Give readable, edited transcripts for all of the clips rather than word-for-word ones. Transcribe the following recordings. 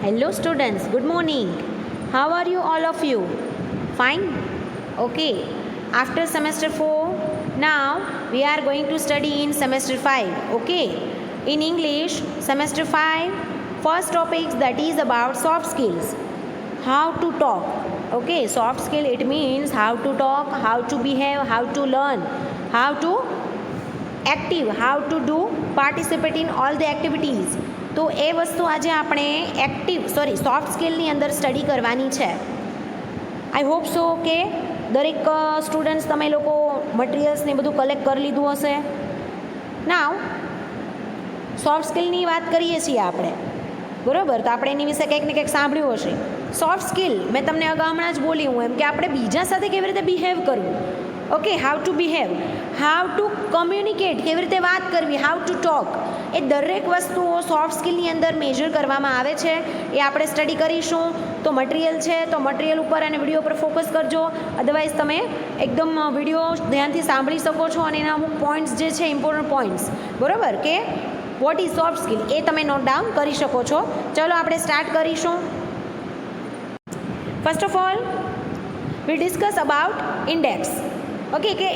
Hello students, good morning. How are you all of you? Fine? Okay. After semester 4, now we are going to study in semester 5. Okay. In English, semester 5, first topic that is about soft skills. How to talk. Okay, soft skill it means how to talk, how to behave, how to learn, how to active, how to do participate in all the activities. તો એ વસ્તુ આજે આપણે soft સ્કિલની અંદર study કરવાની છે. I hope so કે દરેક સ્ટુડન્ટ્સ તમે લોકો મટીરિયલ્સને બધું કલેક્ટ કરી લીધું હશે. નાવ સોફ્ટ સ્કિલની વાત કરીએ છીએ આપણે, બરાબર? તો આપણે એની વિશે કંઈક ને કંઈક સાંભળ્યું હશે. સોફ્ટ સ્કિલ મેં તમને હમણાં જ બોલી હું એમ કે આપણે બીજા સાથે કેવી રીતે બિહેવ કરવું. Okay, how to behave, how to communicate, કેવી રીતે વાત કરવી, હાઉ ટુ ટોક, એ દરેક વસ્તુઓ સોફ્ટ સ્કિલની અંદર મેજર કરવામાં આવે છે. એ આપણે સ્ટડી કરીશું. તો મટીરિયલ છે તો મટીરિયલ ઉપર અને વિડીયો પર ફોકસ કરજો, અદરવાઇઝ તમે એકદમ વિડીયો ધ્યાનથી સાંભળી શકો છો અને એના અમુક પોઈન્ટ્સ જે છે ઇમ્પોર્ટન્ટ પોઈન્ટ્સ, બરાબર, કે વોટ ઇઝ સોફ્ટ સ્કિલ એ તમે નોટ ડાઉન કરી શકો છો. ચલો આપણે સ્ટાર્ટ કરીશું. First of all we discuss about index. Okay, કે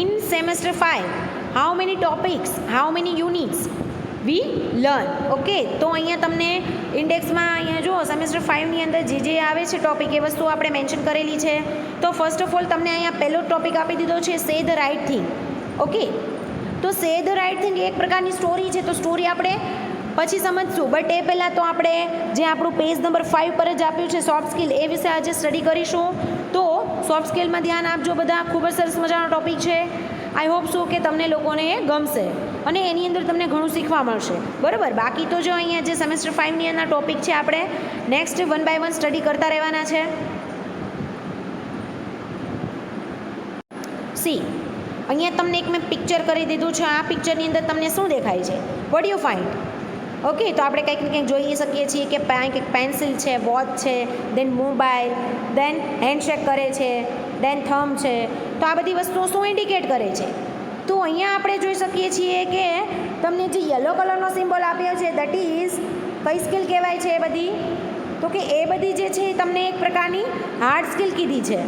in semester 5 how many topics, how many units we learn. Okay, તો અહીંયા તમને ઇન્ડેક્સમાં અહીંયા જો સેમેસ્ટર 5ની અંદર જે આવે છે ટોપિક એ વસ્તુ આપણે મેન્શન કરેલી છે. તો ફર્સ્ટ ઓફ ઓલ તમને અહીંયા પહેલો ટોપિક આપી દીધો છે સે ધ રાઇટ થિંગ. ઓકે, તો સે ધ રાઇટ થિંગ એક પ્રકારની સ્ટોરી છે, તો સ્ટોરી આપણે પછી સમજશું, બટ એ પહેલાં તો આપણે જે આપણું પેજ નંબર 5 પર જ આપ્યું છે સોફ્ટ સ્કિલ એ વિશે આજે સ્ટડી કરીશું. તો સોફ્ટ સ્કિલમાં ધ્યાન આપજો બધા, ખૂબ જ સરસ મજાનો ટોપિક છે. આઈ હોપ સો કે તમને લોકોને એ ગમશે અને એની અંદર તમને ઘણું શીખવા મળશે, બરાબર. બાકી તો જો અહીંયા જે સેમેસ્ટર 5ની અંદર ટોપિક છે આપણે નેક્સ્ટ 1 બાય 1 સ્ટડી કરતા રહેવાના છે. સી અહીંયા તમને એક મેં પિક્ચર કરી દીધું છે. આ પિક્ચરની અંદર તમને શું દેખાય છે? What you find? ઓકે, તો આપણે કંઈક ને કંઈક જોઈ શકીએ છીએ કે કંઈક પેન્સિલ છે, વોચ છે, દેન મોબાઈલ, દેન હેન્ડશેક કરે છે, દેન થમ છે. તો આ બધી વસ્તુઓ શું ઇન્ડિકેટ કરે છે? તો અહીંયા આપણે જોઈ શકીએ છીએ કે તમને જે યલો કલરનો સિમ્બોલ આપ્યો છે દેટ ઇઝ કઈ સ્કિલ કહેવાય છે એ બધી? તો કે એ બધી જે છે એ તમને એક પ્રકારની હાર્ડ સ્કિલ કીધી છે,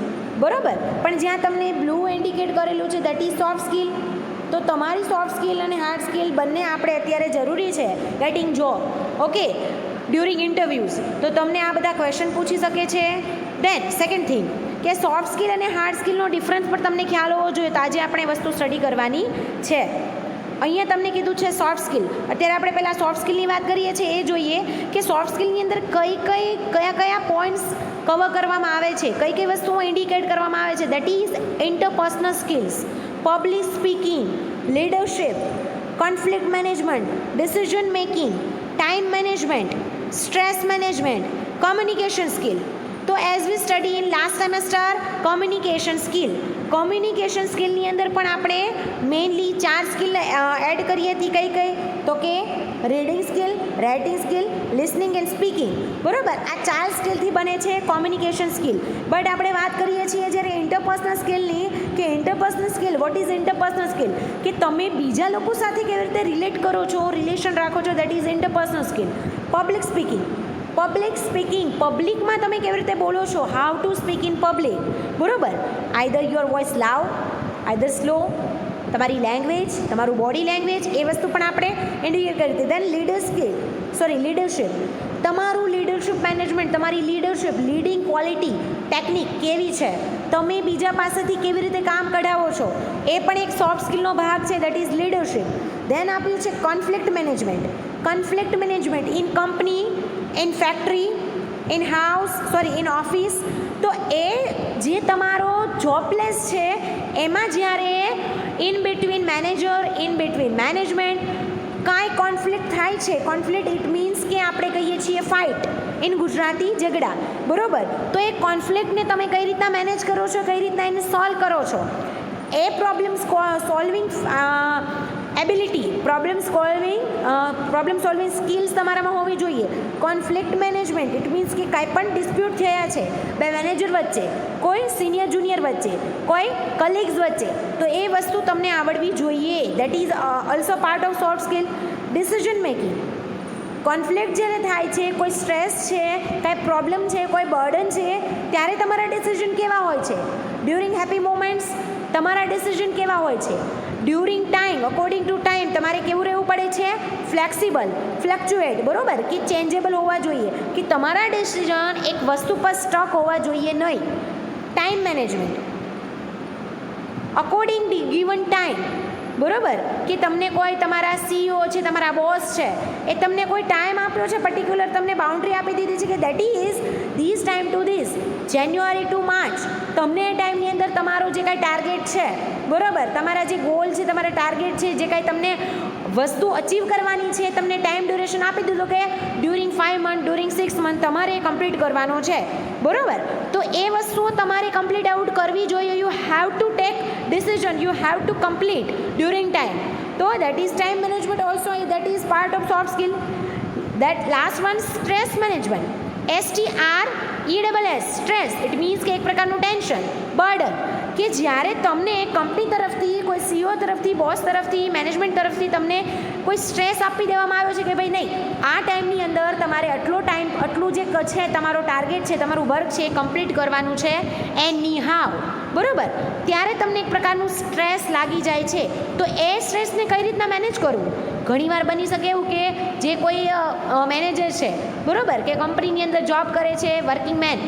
બરાબર. પણ જ્યાં તમને બ્લુ ઇન્ડિકેટ કરેલું છે દેટ ઇઝ સોફ્ટ સ્કિલ. તો તમારી સોફ્ટ સ્કિલ અને હાર્ડ સ્કિલ બંને આપણે અત્યારે જરૂરી છે getting job. Okay, during interviews તો તમને આ બધા ક્વેશ્ચન પૂછી શકે છે. દેન સેકન્ડ થિંગ કે સોફ્ટ સ્કિલ અને હાર્ડ સ્કિલનો ડિફરન્સ પણ તમને ખ્યાલ હોવો જોઈએ. તો આજે આપણે વસ્તુ સ્ટડી કરવાની છે. અહીંયા તમને કીધું છે સોફ્ટ સ્કિલ. અત્યારે આપણે પહેલાં સોફ્ટ સ્કિલની વાત કરીએ છીએ એ જોઈએ કે સોફ્ટ સ્કિલની અંદર કયા પોઈન્ટ્સ કવર કરવામાં આવે છે, કઈ વસ્તુઓ ઇન્ડિકેટ કરવામાં આવે છે. That is interpersonal skills, public speaking, leadership, conflict management, decision making, time management, stress management, communication skill. તો as we study in last semester communication સ્કિલની અંદર પણ આપણે મેઇનલી 4 સ્કિલ એડ કરી હતી. કઈ? તો કે reading skill, writing skill, listening and speaking, બરાબર. આ 4 સ્કિલથી બને છે કોમ્યુનિકેશન સ્કિલ. બટ આપણે વાત કરીએ છીએ જ્યારે ઇન્ટરપર્સનલ સ્કિલની કે interpersonal skill, what is interpersonal skill? કે તમે બીજા લોકો સાથે કેવી રીતે રિલેટ કરો છો, રિલેશન રાખો છો, that is interpersonal skill. Public speaking, પબ્લિકમાં તમે કેવી રીતે બોલો છો, how to speak in public, બરાબર. Either your voice loud, either slow, તમારી લેંગ્વેજ, તમારું બોડી લેંગ્વેજ, એ વસ્તુ પણ આપણે ઇન્ડિકેટ કરી હતી. દેન લીડરશિપ, તમારું લીડરશિપ મેનેજમેન્ટ, તમારી લીડરશિપ, લીડિંગ ક્વોલિટી, ટેકનિક કેવી છે, તમે બીજા પાસેથી કેવી રીતે કામ કઢાવો છો, એ પણ એક સોફ્ટ સ્કિલનો ભાગ છે, દેટ ઇઝ લીડરશિપ. દેન આપ્યું છે conflict management in company, in factory, in office. તો એ જે તમારો જોબ પ્લેસ છે એમાં જ્યારે ઇન બિટવીન મેનેજમેન્ટ કાંઈ કોન્ફ્લિક્ટ થાય છે, કોન્ફ્લિક્ટ ઇટ મીન્સ કે આપણે કહીએ છીએ ફાઇટ, ઇન ગુજરાતી ઝઘડા, બરાબર. તો એ કોન્ફ્લિક્ટને તમે કઈ રીતના મેનેજ કરો છો, કઈ રીતના એને સોલ્વ કરો છો, એ problem solving ability, problem solving skills તમારામાં હોવી જોઈએ. કોન્ફ્લિક્ટ મેનેજમેન્ટ ઇટ મીન્સ કે કાંઈ પણ ડિસ્પ્યુટ થયા છે બે મેનેજર વચ્ચે, કોઈ સિનિયર જુનિયર વચ્ચે, કોઈ કલીગ્સ વચ્ચે, તો એ વસ્તુ તમને આવડવી જોઈએ. That is also part of soft skill. Decision making, conflict જ્યારે થાય છે, કોઈ સ્ટ્રેસ છે, કાંઈ પ્રોબ્લેમ છે, કોઈ બર્ડન છે, ત્યારે તમારા ડિસિઝન કેવા હોય છે? ડ્યુરિંગ હેપી મોમેન્ટ્સ તમારા ડિસિઝન કેવા હોય છે? During time, according to time તમારે કેવું રહેવું પડે છે? ફ્લેક્સિબલ, ફ્લક્ચ્યુએટ, બરાબર, કે ચેન્જેબલ હોવા જોઈએ, કે તમારા ડિસિઝન એક વસ્તુ પર સ્ટક હોવા જોઈએ નહીં. Time management, according given time, બરાબર, કે તમને કોઈ તમારા CEO છે, તમારા બોસ છે, એ તમને કોઈ ટાઈમ આપ્યો છે, પર્ટિક્યુલર તમને બાઉન્ડ્રી આપી દીધી છે કે that is this time to this, January to March, તમને એ ટાઈમની અંદર તમારો જે કાંઈ ટાર્ગેટ છે, બરાબર, તમારા જે ગોલ છે, તમારા ટાર્ગેટ છે, જે કાંઈ તમને વસ્તુ અચીવ કરવાની છે, તમને ટાઈમ ડ્યુરેશન આપી દીધું કે ડ્યુરિંગ 5 મંથ, ડ્યુરિંગ 6 મંથ તમારે કમ્પ્લીટ કરવાનો છે, બરાબર. તો એ વસ્તુઓ તમારે કમ્પ્લીટ આઉટ કરવી જોઈએ. You have to take decision, you have to complete during time. તો that is time management also, that is part of soft skill. That last one, stress management. STRESS, stress, it means કે એક પ્રકારનું tension, burden, કે જ્યારે તમને company તરફથી, કોઈ CEO તરફથી, બોસ તરફથી, મેનેજમેન્ટ તરફથી તમને કોઈ સ્ટ્રેસ આપી દેવામાં આવ્યો છે કે ભાઈ નહીં, આ ટાઈમની અંદર તમારે આટલો ટાઈમ, આટલું જે છે તમારો ટાર્ગેટ છે, તમારું વર્ક છે, એ કમ્પ્લીટ કરવાનું છે એની હાવ, બરાબર, ત્યારે તમને એક પ્રકારનું સ્ટ્રેસ લાગી જાય છે. તો એ સ્ટ્રેસને કઈ રીતના મેનેજ કરવું? ઘણીવાર બની શકે એવું કે જે કોઈ મેનેજર છે, બરાબર, કે કંપનીની અંદર જોબ કરે છે, working man,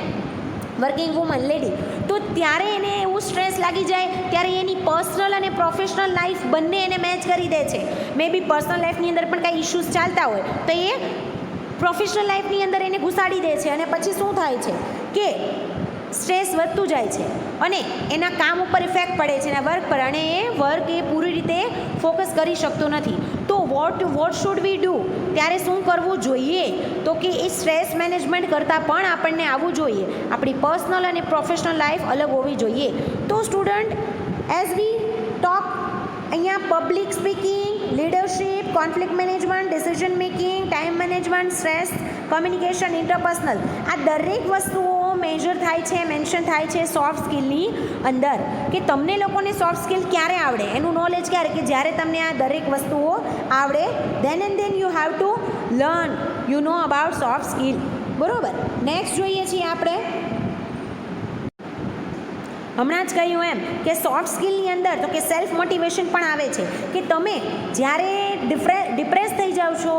working woman, lady, તો ત્યારે એને એવું સ્ટ્રેસ લાગી જાય, ત્યારે એની પર્સનલ અને પ્રોફેશનલ લાઈફ બંને એને મેચ કરી દે છે. મે બી પર્સનલ લાઈફની અંદર પણ કાંઈ ઇશ્યુઝ ચાલતા હોય તો એ પ્રોફેશનલ લાઈફની અંદર એને ઘુસાડી દે છે, અને પછી શું થાય છે કે સ્ટ્રેસ વધતું જાય છે અને એના કામ ઉપર ઇફેક્ટ પડે છે, એના વર્ક પર, અને એ વર્ક એ પૂરી રીતે ફોકસ કરી શકતો નથી. તો વોટ શુડ વી ડુ? ત્યારે શું કરવું જોઈએ? તો કે એ સ્ટ્રેસ મેનેજમેન્ટ કરતાં પણ આપણને આવવું જોઈએ, આપણી પર્સનલ અને પ્રોફેશનલ લાઈફ અલગ હોવી જોઈએ. તો સ્ટુડન્ટ, એઝ વી ટોક અહીંયા public speaking, leadership, conflict management, decision making, time management, stress, communication, interpersonal, આ દરેક વસ્તુઓ મેજર થાય છે, મેન્શન થાય છે સોફ્ટ સ્કિલની અંદર. કે તમને લોકોને સોફ્ટ સ્કિલ ક્યારે આવડે, એનું નોલેજ ક્યારે? કે જ્યારે તમને આ દરેક વસ્તુઓ આવડે, than and then you have to learn, you know about soft skill, બરાબર. નેક્સ્ટ જોઈએ છીએ આપણે, હમણાં જ કહ્યું એમ કે સોફ્ટ સ્કિલની અંદર તો કે સેલ્ફ મોટિવેશન પણ આવે છે. કે તમે જ્યારે ડિપ્રેસ થઈ જાઓ છો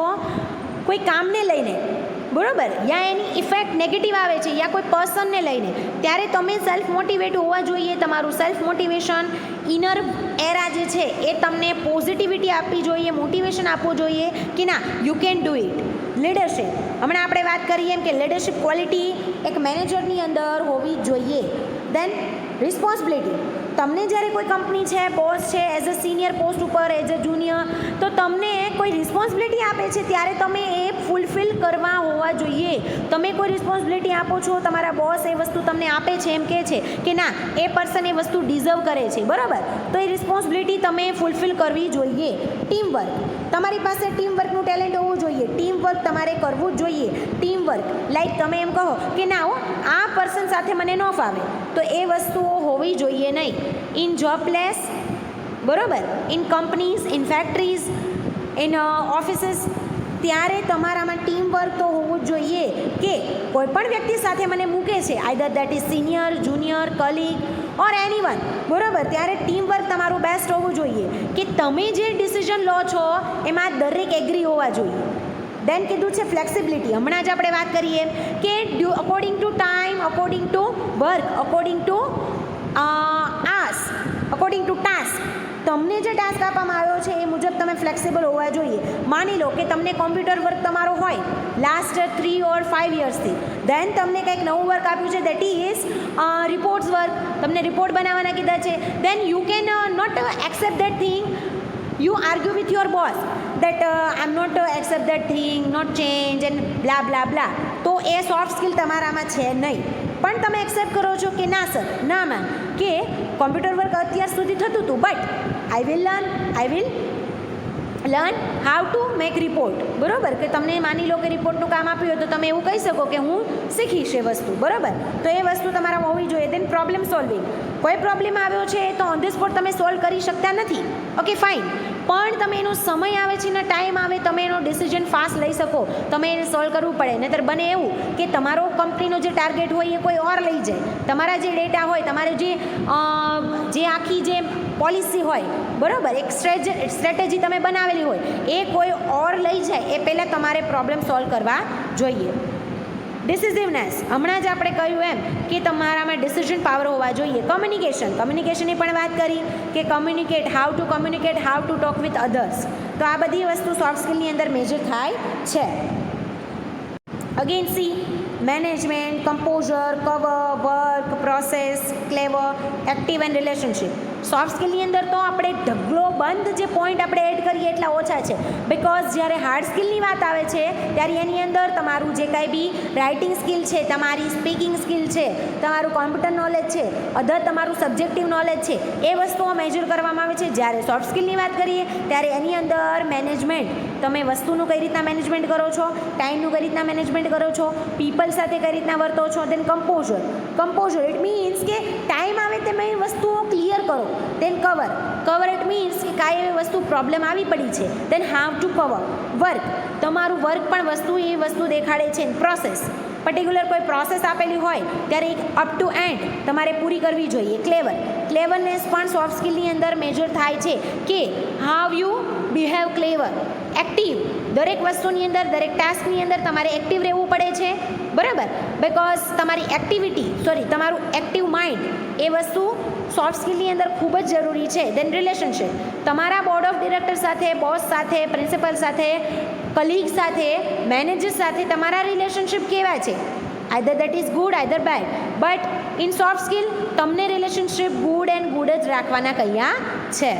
કોઈ કામને લઈને, બરાબર, યા એની ઇફેક્ટ નેગેટિવ આવે છે, યા કોઈ પર્સનને લઈને, ત્યારે તમે સેલ્ફ મોટિવેટ હોવા જોઈએ. તમારું સેલ્ફ મોટિવેશન, ઇનર એરા જે છે એ તમને પોઝિટિવિટી આપવી જોઈએ, મોટિવેશન આપવું જોઈએ કે ના, you can do it. Leadership, હમણાં આપણે વાત કરીએ એમ કે લીડરશિપ ક્વોલિટી એક મેનેજરની અંદર હોવી જોઈએ. દેન રિસ્પોન્સિબિલિટી, તમને જ્યારે કોઈ કંપની છે, બોસ છે, એઝ અ સિનિયર પોસ્ટ ઉપર, એઝ અ જુનિયર, તો તમને કોઈ રિસ્પોન્સિબિલિટી આપે છે ત્યારે તમે એ ફૂલફિલ કરવા હોવા જોઈએ. તમે કોઈ રિસ્પોન્સિબિલિટી આપો છો, તમારા બોસ એ વસ્તુ તમને આપે છે, એમ કહે છે કે ના, એ પર્સન એ વસ્તુ ડિઝર્વ કરે છે, બરાબર, તો એ રિસ્પોન્સિબિલિટી તમે ફૂલફિલ કરવી જોઈએ. ટીમવર્ક, તમારી પાસે ટીમવર્કનું ટેલેન્ટ હોવું જોઈએ, ટીમવર્ક તમારે કરવું જ જોઈએ. ટીમવર્ક લાઈક તમે એમ કહો કે ના હો, આ પર્સન સાથે મને ન ફાવે, તો એ વસ્તુઓ હોવી જોઈએ નહીં. ઇન જોબ પ્લેસ, બરાબર, in companies, in factories, in offices, ત્યારે તમારામાં ટીમવર્ક તો હોવું જ જોઈએ. કે કોઈ પણ વ્યક્તિ સાથે મને મૂકે છે, either that is senior, junior, colleague or anyone, બરાબર, ત્યારે ટીમવર્ક તમારું બેસ્ટ હોવું જોઈએ. કે તમે જે ડિસિઝન લો છો એમાં દરેક એગ્રી હોવા જોઈએ. દેન કીધું છે ફ્લેક્સિબિલિટી, હમણાં જ આપણે વાત કરીએ કે according to time, according to work, according to according to task, તમને જે ટાસ્ક આપવામાં આવ્યો છે એ મુજબ તમે ફ્લેક્સિબલ હોવા જોઈએ. માની લો કે તમને કોમ્પ્યુટર વર્ક તમારો હોય લાસ્ટ 3 or 5 યર્સથી, દેન તમને કંઈક નવું વર્ક આપ્યું છે, દેટ ઇઝ રિપોર્ટ્સ વર્ક, તમને રિપોર્ટ બનાવવાના કીધા છે, then you can not accept that thing, you argue with your boss that I'm not accept that thing, not change and blah blah blah. તો એ સોફ્ટ સ્કિલ તમારામાં છે નહીં. પણ તમે એક્સેપ્ટ કરો છો કે ના સર, ના મેમ, કે કોમ્પ્યુટર વર્ક અત્યાર સુધી થતું હતું, but I will learn how to make report, બરાબર, કે તમને માની લો કે રિપોર્ટનું કામ આપ્યું હોય તો તમે એવું કહી શકો કે હું શીખીશ એ વસ્તુ, બરાબર, તો એ વસ્તુ તમારામાં હોવી જોઈએ. દેન પ્રોબ્લેમ સોલ્વિંગ, કોઈ પ્રોબ્લેમ આવ્યો છે તો ઓન ધ સ્પોટ તમે સોલ્વ કરી શકતા નથી, ઓકે ફાઇન, પણ તમે એનો સમય આવે છે ને ટાઈમ આવે તમે એનો ડિસિઝન ફાસ્ટ લઈ શકો, તમે એને સોલ્વ કરવું પડે. નહીંતર બને એવું કે તમારો કંપનીનો જે ટાર્ગેટ હોય એ કોઈ ઓર લઈ જાય, તમારા જે ડેટા હોય, તમારે જે આખી જે પોલિસી હોય, બરાબર, એક સ્ટ્રેટેજી તમે બનાવેલી હોય, એ કોઈ ઓર લઈ જાય એ પહેલાં તમારે પ્રોબ્લેમ સોલ્વ કરવા જોઈએ. ડિસિઝિવનેસ, હમણાં જ આપણે કહ્યું એમ કે તમારામાં ડિસિઝન પાવર હોવા જોઈએ. કમ્યુનિકેશનની પણ વાત કરી કે communicate, how to talk with others. તો આ બધી વસ્તુ સોફ્ટ સ્કિલની અંદર મેજર થાય છે. Again see management, composer, cover, work, process, clever, active and relationship. Soft સ્કિલની અંદર તો આપણે ઢગલો બંધ જે પોઈન્ટ આપણે એડ કરીએ એટલા ઓછા છે, બિકોઝ જ્યારે હાર્ડ સ્કિલની વાત આવે છે ત્યારે એની અંદર તમારું જે કાંઈ બી રાઇટિંગ સ્કિલ છે, તમારી સ્પીકિંગ સ્કિલ છે, તમારું કોમ્પ્યુટર નોલેજ છે, અધર તમારું સબ્જેક્ટિવ નોલેજ છે, એ વસ્તુઓ મેજર કરવામાં આવે છે. જ્યારે સોફ્ટ સ્કિલની વાત કરીએ ત્યારે એની અંદર મેનેજમેન્ટ, તમે વસ્તુનું કઈ રીતના મેનેજમેન્ટ કરો છો, ટાઈમનું કઈ રીતના મેનેજમેન્ટ કરો છો, પીપલ સાથે કઈ રીતના વર્તો છો. દેન કમ્પોઝર ઇટ મીન્સ કે ટાઈમ આવે તમે એ વસ્તુઓ ક્લિયર કરો. દેન કવર ઇટ મીન્સ કે કાંઈ એવી વસ્તુ પ્રોબ્લેમ આવી પડી છે, દેન હાવ ટુ કવર. વર્ક, તમારું વર્ક પણ એ વસ્તુ દેખાડે છે. પ્રોસેસ, પર્ટિક્યુલર કોઈ પ્રોસેસ આપેલી હોય ત્યારે એક અપ ટુ એન્ડ તમારે પૂરી કરવી જોઈએ. ક્લેવરનેસ પણ સોફ્ટ સ્કિલની અંદર મેજર થાય છે કે how you behave clever. Active, દરેક વસ્તુની અંદર, દરેક ટાસ્કની અંદર તમારે એક્ટિવ રહેવું પડે છે, બરાબર, બિકોઝ તમારું એક્ટિવ માઇન્ડ એ વસ્તુ સોફ્ટ સ્કિલની અંદર ખૂબ જ જરૂરી છે. દેન રિલેશનશિપ, તમારા બોર્ડ ઓફ ડિરેક્ટર સાથે, બોસ સાથે, પ્રિન્સિપલ સાથે, કલીગ સાથે, મેનેજર સાથે તમારા રિલેશનશિપ કેવા છે, either that is good either bad. But in soft skill તમને રિલેશનશિપ ગુડ એન્ડ ગુડ જ રાખવાના કહ્યા છે.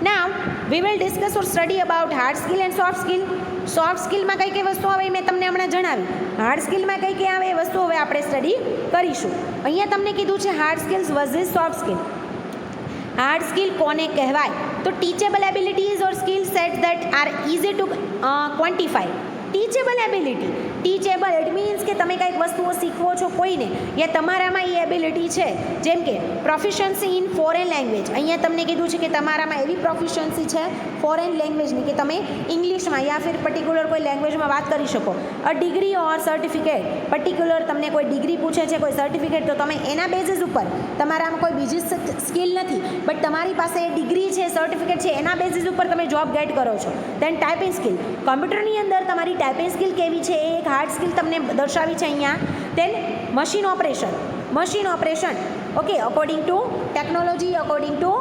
Now we will discuss or study about hard skill and soft skill. Soft સ્કિલમાં કઈ કઈ વસ્તુ આવે મેં તમને હમણાં જણાવી, હાર્ડ સ્કિલમાં કઈ કઈ આવે એ વસ્તુ હવે આપણે સ્ટડી કરીશું. અહીંયા તમને કીધું છે hard skills versus soft skill. Hard skill કોને કહેવાય? તો teachable abilities or skill sets that are easy to quantify. Teachable ability, teachable it means કે તમે કંઈક વસ્તુઓ શીખવો છો કોઈને, યા તમારામાં એ એબિલિટી છે. જેમ કે પ્રોફિશન્સી ઇન ફોરેન લેંગ્વેજ, અહીંયા તમને કીધું છે કે તમારામાં એવી પ્રોફિશન્સી છે ફોરેન લેંગ્વેજની કે તમે ઇંગ્લિશમાં યા ફિર પર્ટિક્યુલર કોઈ લેંગ્વેજમાં વાત કરી શકો. અ ડિગ્રી ઓર સર્ટિફિકેટ, પર્ટિક્યુલર તમને કોઈ ડિગ્રી પૂછે છે, કોઈ સર્ટિફિકેટ, તો તમે એના બેઝિસ ઉપર, તમારામાં કોઈ બીજી સ્કિલ નથી બટ તમારી પાસે ડિગ્રી છે, સર્ટિફિકેટ છે, એના બેઝિસ ઉપર તમે જોબ ગેટ કરો છો. દેન ટાઈપિંગ સ્કિલ, કમ્પ્યુટરની અંદર તમારી ટાઈપિંગ સ્કિલ કેવી છે એ એક હાર્ડ સ્કિલ તમને દર્શાવી છે અહીંયા. Then machine operation, okay, according to technology, according to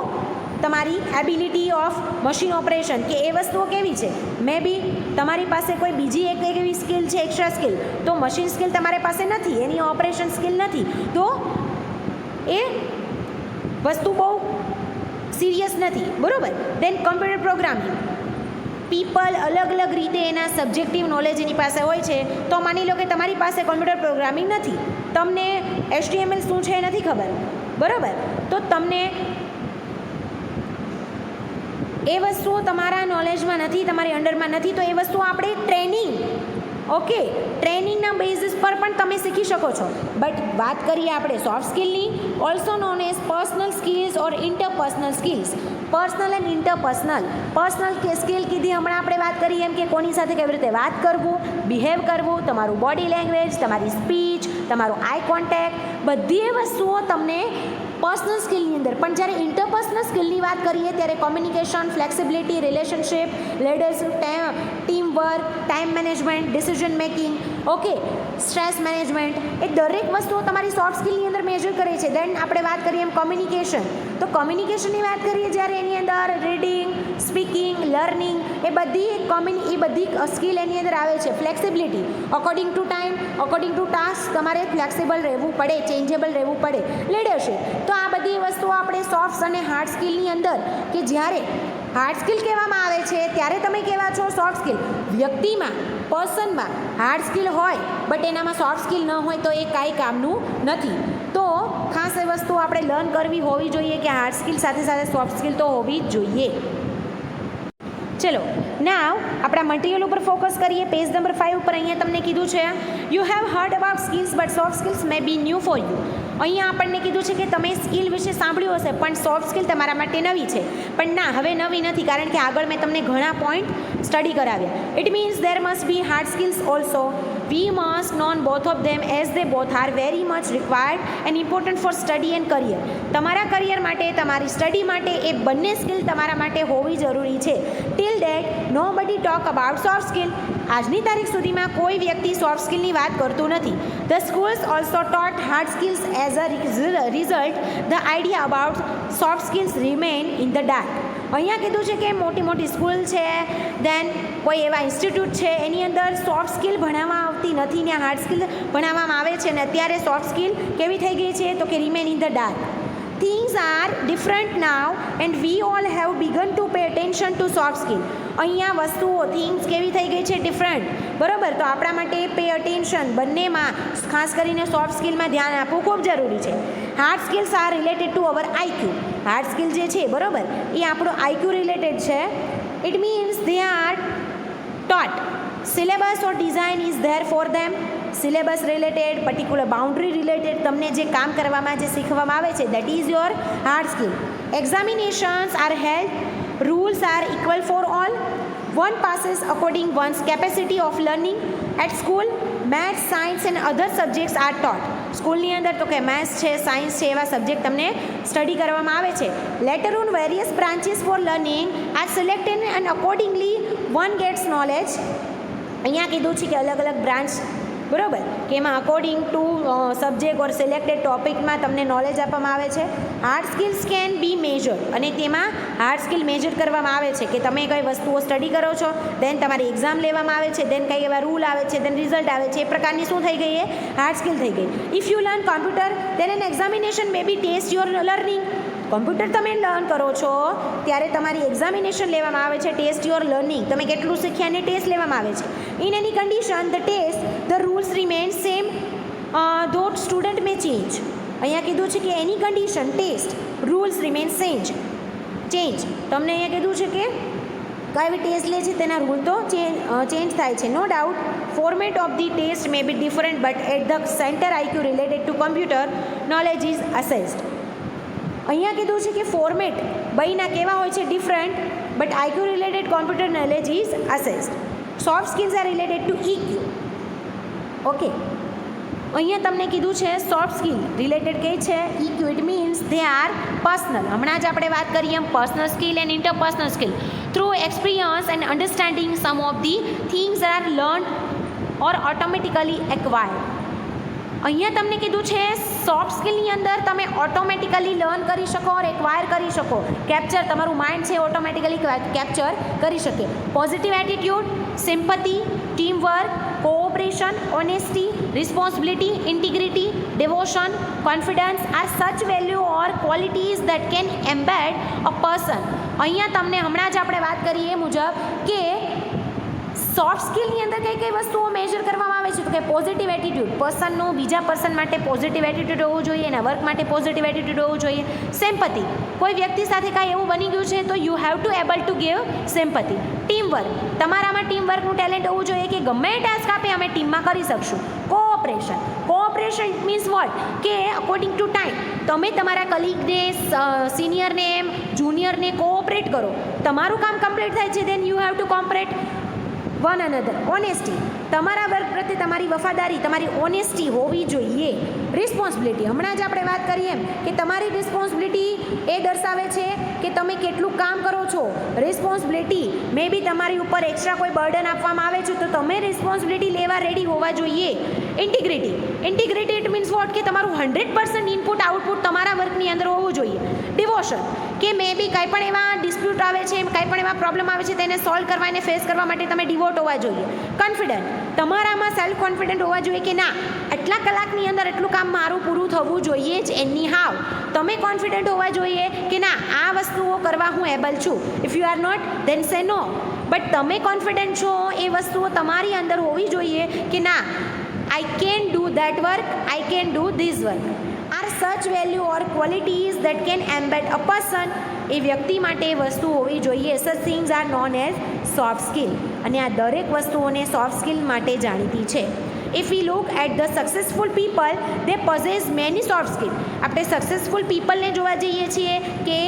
તમારી એબિલિટી ઓફ મશીન ઓપરેશન, કે એ વસ્તુઓ કેવી છે. મે બી તમારી પાસે કોઈ બીજી એક એવી સ્કિલ છે, એક્સ્ટ્રા સ્કિલ, તો મશીન સ્કિલ તમારી પાસે નથી, એની ઓપરેશન સ્કિલ નથી, તો એ વસ્તુ બહુ સિરિયસ નથી, બરાબર. દેન કમ્પ્યુટર પ્રોગ્રામિંગ, પીપલ અલગ અલગ રીતે એના સબ્જેક્ટિવ નોલેજ એની પાસે હોય છે. તો માની લો કે તમારી પાસે કોમ્પ્યુટર પ્રોગ્રામિંગ નથી, તમને HTML શું છે એ નથી ખબર, બરાબર, તો તમને એ વસ્તુઓ તમારા નોલેજમાં નથી, તમારી અંડરમાં નથી, તો એ વસ્તુઓ આપણે ટ્રેનિંગના બેઝિસ પર પણ તમે શીખી શકો છો. બટ વાત કરીએ આપણે સોફ્ટ સ્કિલની, also known as personal skills or interpersonal skills. Personal and interpersonal. Personal skill કીધી હમણાં આપણે વાત કરી એમ કે કોની સાથે કેવી રીતે વાત કરવું, બિહેવ કરવું, તમારું બોડી લેંગ્વેજ, તમારી સ્પીચ, તમારું આઈ કોન્ટેક્ટ, બધી એ વસ્તુઓ તમને પર્સનલ સ્કિલની અંદર. પણ જ્યારે ઇન્ટરપર્સનલ સ્કિલની વાત કરીએ ત્યારે communication, flexibility, relationship, leadership, team work, time management, decision making, okay, stress management, એ દરેક વસ્તુઓ તમારી સોફ્ટ સ્કિલની અંદર મેજર કરે છે. દેન આપણે વાત કરીએ એમ કોમ્યુનિકેશન, તો કોમ્યુનિકેશનની વાત કરીએ જ્યારે એની અંદર રીડિંગ, સ્પીકિંગ, લર્નિંગ, એ બધી સ્કિલ એની અંદર આવે છે. Flexibility, according to time, according to task તમારે ફ્લેક્સિબલ રહેવું પડે, ચેન્જેબલ રહેવું પડે. લીડરશિપ, તો આ બધી વસ્તુઓ આપણે સોફ્ટ અને હાર્ડ સ્કિલની અંદર, કે જ્યારે હાર્ડ સ્કિલ કહેવામાં આવે છે ત્યારે તમે કહેવા છો સોફ્ટ સ્કિલ. વ્યક્તિમાં, પર્સનમાં હાર્ડ સ્કિલ હોય બટ એનામાં સોફ્ટ સ્કિલ ન હોય તો એ કાંઈ કામનું નથી. તો ખાસ એ વસ્તુ આપણે લર્ન કરવી હોવી જોઈએ કે હાર્ડ સ્કિલ સાથે સાથે સોફ્ટ સ્કિલ તો હોવી જ જોઈએ. ચલો નાવ આપણા મટીરિયલ ઉપર ફોકસ કરીએ. પેજ નંબર 5 ઉપર અહીંયા તમને કીધું છે you have heard about skills but soft skills may be new for you. અહીંયા આપણને કીધું છે કે તમે સ્કિલ વિશે સાંભળ્યું હશે, પણ સોફ્ટ સ્કિલ તમારા માટે નવી છે. પણ ના, હવે નવી નથી, કારણ કે આગળ મેં તમને ઘણા પોઈન્ટ સ્ટડી કરાવ્યા. It means there must be hard skills also. We must non both of them as they both are very much required and important for study and career. તમારા કરિયર માટે, તમારી સ્ટડી માટે એ બંને skill તમારા માટે હોવી જરૂરી છે. ટિલ ડેટ નો બડી ટોક અબાઉટ સોફ્ટ સ્કિલ. આજની તારીખ સુધીમાં કોઈ વ્યક્તિ સોફ્ટ સ્કિલની વાત કરતું નથી. The schools also taught hard skills as a result. The idea about soft skills remain in the dark. અહીંયા કીધું છે કે મોટી મોટી સ્કૂલ છે, દેન કોઈ એવા ઇન્સ્ટિટ્યૂટ છે, એની અંદર સોફ્ટ સ્કિલ ભણાવવામાં આવતી નથી ને હાર્ડ સ્કિલ ભણાવવામાં આવે છે. ને અત્યારે સોફ્ટ સ્કિલ કેવી થઈ ગઈ છે તો કે remain in the dark. Things are different now and we all have began to pay attention two soft skill. અહીંયા વસ્તુઓ, થિંગ્સ કેવી થઈ ગઈ છે? ડિફરન્ટ. બરાબર, તો આપણા માટે પે અટેન્શન બંનેમાં, ખાસ કરીને સોફ્ટ સ્કિલમાં ધ્યાન આપવું ખૂબ જરૂરી છે. Hard skills are related to our IQ. Hard skill જે છે, બરાબર, એ આપણું આઈક્યુ રિલેટેડ છે. It means they are taught. Syllabus or design is there for them. Syllabus related, particular boundary related તમને જે કામ કરવામાં, જે શીખવામાં આવે છે, that is your hard skill. Examinations are held. Rules are equal for all. One passes according one's capacity of learning. At school maths, science and other subjects are taught. સ્કૂલની અંદર તો કે મેથ્સ છે, સાયન્સ છે, એવા subject તમને study કરવામાં આવે છે. Later on various branches for learning are selected and accordingly one gets knowledge. અહીંયા કીધું છે કે અલગ અલગ બ્રાન્ચ, બરાબર, કે એમાં according to subject or selected ટોપિકમાં તમને નોલેજ આપવામાં આવે છે. Hard skills can be measured. અને તેમાં હાર્ડ સ્કિલ મેજર કરવામાં આવે છે કે તમે કઈ વસ્તુઓ સ્ટડી કરો છો, દેન તમારી એક્ઝામ લેવામાં આવે છે, દેન કઈ એવા રૂલ આવે છે, દેન રિઝલ્ટ આવે છે. એ પ્રકારની શું થઈ ગઈ? એ હાર્ડ સ્કિલ થઈ ગઈ. If you learn computer then an examination may be test your learning. Computer તમે લર્ન કરો છો ત્યારે તમારી એક્ઝામિનેશન લેવામાં આવે છે, ટેસ્ટ યોર લર્નિંગ. તમે કેટલું શીખ્યા અને ટેસ્ટ લેવામાં આવે છે. In any condition the test the rules remain same though student may change. અહીંયા કીધું છે કે any condition test rules remain change. તમને અહીંયા કીધું છે કે કઈ બી ટેસ્ટ લે છે તેના રૂલ તો ચેન્જ થાય છે. No doubt format of the test may be different but at the centre IQ related to computer knowledge is assessed. અહીંયા કીધું છે કે ફોર્મેટ બંનેના કેવા હોય છે? Different, but IQ related computer knowledge is assessed. Soft skills are related to EQ. Okay, અહીંયા તમને કીધું છે સોફ્ટ સ્કિલ રિલેટેડ કઈ છે? EQ. It means they are personal. હમણાં જ આપણે વાત કરીએ એમ personal skill and interpersonal skill. Through experience and understanding some of the things are learn or automatically acquired. અહીંયા તમને કીધું છે સોફ્ટ સ્કિલની અંદર તમે ઓટોમેટિકલી લર્ન કરી શકો ઓર એક્વાયર કરી શકો. કેપ્ચર, તમારું માઇન્ડ છે ઓટોમેટિકલી કેપ્ચર કરી શકે. Positive attitude, sympathy, teamwork, cooperation, honesty, responsibility, integrity, devotion, confidence are such value or qualities that can embed a person. અહીંયા તમને હમણાં જ આપણે વાત કરી એ મુજબ કે સોફ્ટ સ્કિલની અંદર કઈ કઈ વસ્તુઓ મેજર કરવામાં આવે છે તો કે પોઝિટિવ એટીટ્યૂડ. પર્સનનું બીજા પર્સન માટે પોઝિટિવ એટીટ્યૂડ હોવું જોઈએ, એના વર્ક માટે પોઝિટિવ એટીટ્યૂડ હોવું જોઈએ. સિમ્પથી, કોઈ વ્યક્તિ સાથે કાંઈ એવું બની ગયું છે તો you have two able to give sympathy. Teamwork, તમારામાં ટીમવર્કનું ટેલેન્ટ હોવું જોઈએ કે ગમે એ ટાસ્ક આપે અમે ટીમમાં કરી શકશું. કોઓપરેશન મીન્સ વોટ કે અકોર્ડિંગ ટુ ટાઈમ તમે તમારા કલીગને, સિનિયરને, જુનિયરને કોઓપરેટ કરો. તમારું કામ કમ્પ્લીટ થાય છે then you have to cooperate one another. Honesty, તમારા વર્ક પ્રત્યે તમારી વફાદારી, તમારી ઓનેસ્ટી હોવી જોઈએ. રિસ્પોન્સિબિલિટી, હમણાં જ આપણે વાત કરીએ એમ કે તમારી રિસ્પોન્સિબિલિટી એ દર્શાવે છે કે તમે કેટલું કામ કરો છો. રિસ્પોન્સિબિલિટી મે બી તમારી ઉપર એક્સ્ટ્રા કોઈ બર્ડન આપવામાં આવે છે તો તમે રિસ્પોન્સિબિલિટી લેવા રેડી હોવા જોઈએ. ઇન્ટિગ્રિટી ઇટ મીન્સ વોટ કે તમારું 100% ઇનપુટ આઉટપુટ તમારા વર્કની અંદર હોવું જોઈએ. ડિવોશન, કે મે બી કાંઈ પણ એવા ડિસ્પ્યુટ આવે છે, કાંઈ પણ એવા પ્રોબ્લેમ આવે છે તેને સોલ્વ કરવા અને ફેસ કરવા માટે તમે ડિવોટ હોવા જોઈએ. કોન્ફિડન્ટ, તમારામાં સેલ્ફ કોન્ફિડન્ટ હોવા જોઈએ કે ના આટલા કલાકની અંદર એટલું કામ મારું પૂરું થવું જોઈએ જ. એની હાવ તમે કોન્ફિડન્ટ હોવા જોઈએ કે ના આ વસ્તુઓ કરવા હું એબલ છું. If you are not then say no. But તમે કોન્ફિડન્ટ છો એ વસ્તુઓ તમારી અંદર હોવી જોઈએ કે ના I can do that work, I can do this work. Are such value or qualities that can embed a person, એ વ્યક્તિ માટે એ વસ્તુ હોવી જોઈએ. Such things are known as soft skill. અને આ દરેક વસ્તુઓને સોફ્ટ સ્કિલ માટે જાણીતી છે. If we look at the successful people, they possess many soft skill. આપણે સક્સેસફુલ પીપલને જોવા જઈએ છીએ કે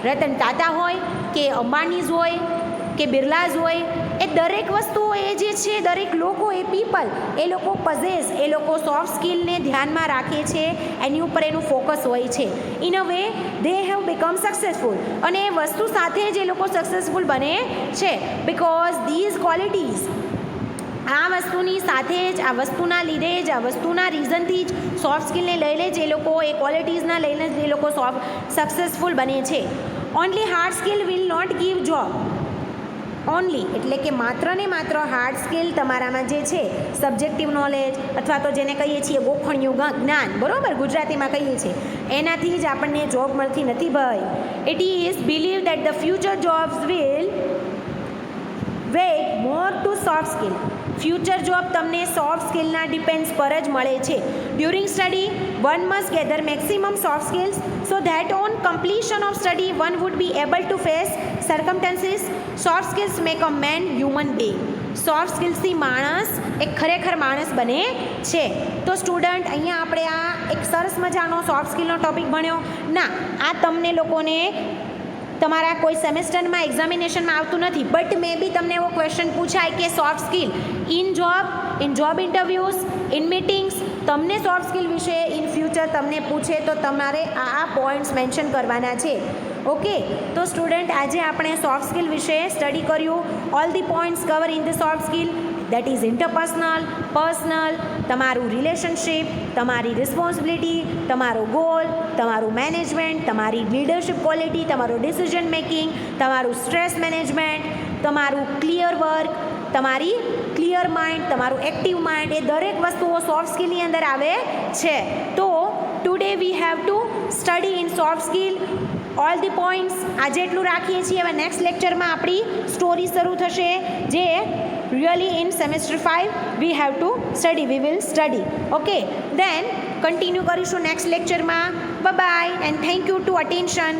રતન ટાટા હોય કે અંબાનીઝ હોય કે બિરલાઝ હોય, એ દરેક વસ્તુઓ એ જે છે, દરેક લોકો, એ પીપલ, એ લોકો પોઝેસ, એ લોકો સોફ્ટ સ્કિલને ધ્યાનમાં રાખે છે, એની ઉપર એનું ફોકસ હોય છે. In a way they have become successful. અને એ વસ્તુ સાથે જ એ લોકો સક્સેસફુલ બને છે. બિકોઝ ધીઝ ક્વોલિટીઝ, આ વસ્તુની સાથે જ, આ વસ્તુના લીધે જ, આ વસ્તુના રીઝનથી જ, સોફ્ટ સ્કિલને લઈને જ એ લોકો, એ ક્વોલિટીઝના લઈને જ એ લોકો સક્સેસફુલ બને છે. Only hard skill will not give job. Only એટલે કે માત્ર ને માત્ર હાર્ડ સ્કિલ તમારામાં જે છે, સબ્જેક્ટિવ નોલેજ અથવા તો જેને કહીએ છીએ ગોખણિયું જ્ઞાન, બરાબર, ગુજરાતીમાં કહીએ છીએ, એનાથી જ આપણને જોબ મળતી નથી ભાઈ. It is believe that the future jobs will weight more to soft skill. Future job તમને સોફ્ટ સ્કિલના ડિપેન્ડ્સ પર જ મળે છે. During study one must gather maximum soft skills so that on completion of study one would be able to face circumstances. Soft skills make a man human being. Soft સ્કિલ્સથી માણસ એક ખરેખર માણસ બને છે. તો સ્ટુડન્ટ, અહીંયા આપણે આ એક સરસ મજાનો સોફ્ટ સ્કિલનો ટોપિક ભણ્યો. ના, આ તમને લોકોને તમારા કોઈ સેમેસ્ટરમાં એક્ઝામિનેશનમાં આવતું નથી, બટ મે બી તમને એવો ક્વેશ્ચન પૂછાય કે soft skill in job interviews, in meetings, તમને સોફ્ટ સ્કિલ વિશે ઇન ફ્યુચર તમને પૂછે તો તમારે આ પોઈન્ટ્સ મેન્શન કરવાના છે. ઓકે, તો સ્ટુડન્ટ, આજે આપણે સોફ્ટ સ્કિલ વિશે સ્ટડી કર્યું. All the points cover in the soft skill, that is interpersonal, personal, તમારું રિલેશનશિપ, તમારી રિસ્પોન્સિબિલિટી, તમારો ગોલ, તમારું મેનેજમેન્ટ, તમારી લીડરશિપ ક્વોલિટી, તમારું ડિસિઝન મેકિંગ, તમારું સ્ટ્રેસ મેનેજમેન્ટ, તમારું ક્લિયર વર્ક, તમારી ક્લિયર માઇન્ડ, તમારું એક્ટિવ માઇન્ડ, એ દરેક વસ્તુઓ સોફ્ટ સ્કિલની અંદર આવે છે. તો today we have to study in soft skill all the points. આજે એટલું રાખીએ છીએ. હવે નેક્સ્ટ લેક્ચરમાં આપણી સ્ટોરી શરૂ થશે, જે really in semester 5 we have to study, we will study. Okay, then continue કરીશું નેક્સ્ટ લેક્ચરમાં. Bye bye and thank you to attention.